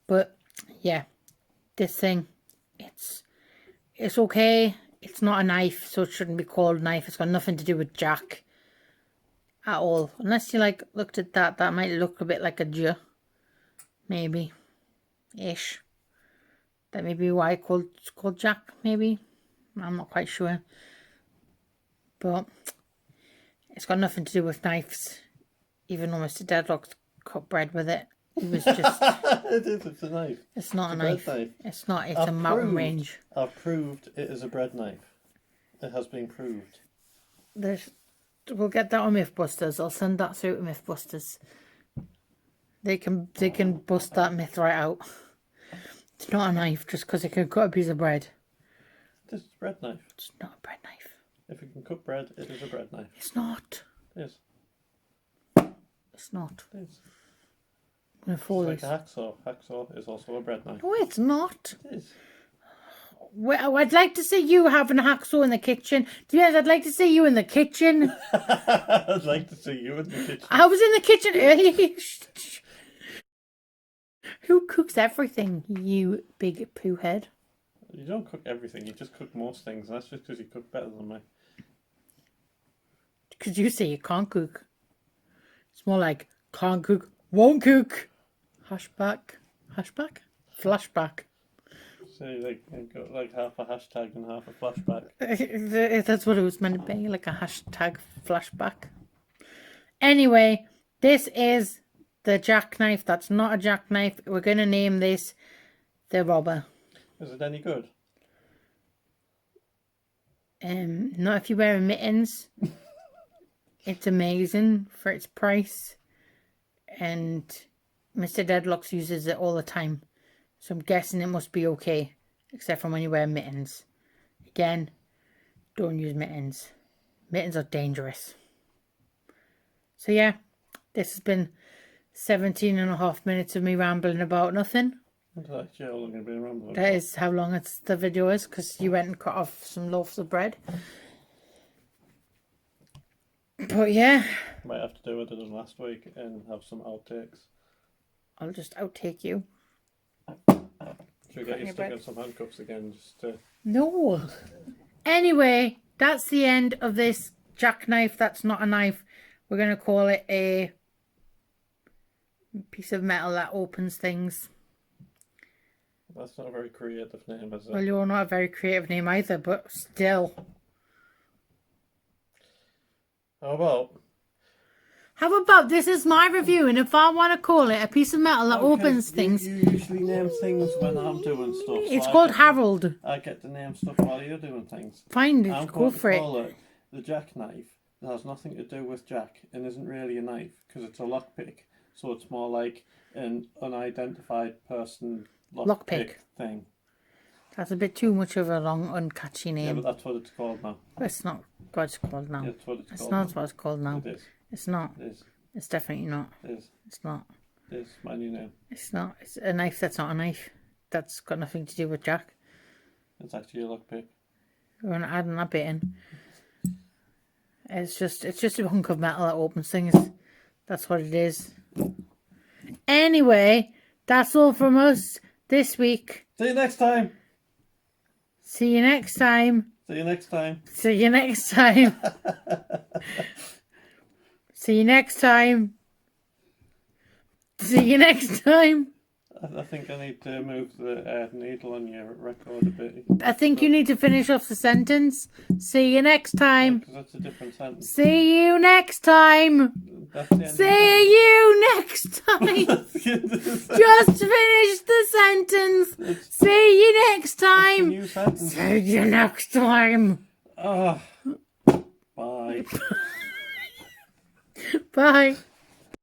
But yeah, this thing, it's okay. It's not a knife, so it shouldn't be called a knife. It's got nothing to do with Jack at all. Unless you like looked at that, that might look a bit like a J. Maybe. Ish. That may be why it's called Jack, maybe. I'm not quite sure. But it's got nothing to do with knives. Even though Mr. Deadlocks cut bread with it. It was just... It's a knife. It's not a knife. It's not. It's a mountain range. I've proved it is a bread knife. It has been proved. We'll get that on Mythbusters. I'll send that through to Mythbusters. They can bust that myth right out. It's not a knife just because it can cut a piece of bread. This is a bread knife. It's not a bread knife. If it can cut bread, it is a bread knife. It's not. It is. It's not. It is. I'm it's like a hacksaw. Hacksaw is also a bread knife. No, it's not. It is. Well, I'd like to see you having a hacksaw in the kitchen. To be honest, I'd like to see you in the kitchen. I'd like to see you in the kitchen. I was in the kitchen earlier. Who cooks everything, you big poo head? You don't cook everything, you just cook most things. And that's just because you cook better than me. Because you say you can't cook. It's more like, can't cook, won't cook. Hashback? Flashback. So you've got like half a hashtag and half a flashback. That's what it was meant to be, like a hashtag flashback. Anyway, this is the jackknife. That's not a jackknife. We're going to name this the robber. Is it any good? Not if you wear mittens. It's amazing for its price. And Mr. Deadlocks uses it all the time. So I'm guessing it must be okay. Except for when you wear mittens. Again, don't use mittens. Mittens are dangerous. So yeah, this has been 17.5 minutes of me rambling about nothing. That's actually how long I've been rambling. That is how long the video is, because you went and cut off some loaves of bread. But yeah. Might have to do what I did last week and have some outtakes. I'll just outtake you. Should we get you stuck in some handcuffs again? Just to... No. Anyway, that's the end of this jackknife. That's not a knife. We're going to call it a piece of metal that opens things. That's not a very creative name, is it? Well, you're not a very creative name either, but still. How about this is my review, and if I want to call it a piece of metal that opens things... You usually name things when I'm doing stuff. It's called Harold. I get to name stuff while you're doing things. Fine, I'm go for it. Call it the jackknife. It has nothing to do with Jack and isn't really a knife because it's a lockpick. So it's more like an unidentified person lockpick thing. That's a bit too much of a long, uncatchy name. Yeah, but that's what it's called now. It's not what it's called now. It's what it's called. It's not what it's called now. It is. It's not. It is. It's definitely not. It is. It's not. It is my new name. It's not. It's a knife that's not a knife. That's got nothing to do with Jack. It's actually a lockpick. We're not adding that bit in. It's just a hunk of metal that opens things. That's what it is. Anyway, that's all from us this week. See you next time. See you next time. See you next time. See you next time. See you next time. See you next time. I think I need to move the needle on your record a bit. I think you need to finish off the sentence. See you next time. Because that's a different sentence. See you next time. See you next time. Just finish the sentence. See you next time. See you next time. Bye. Bye.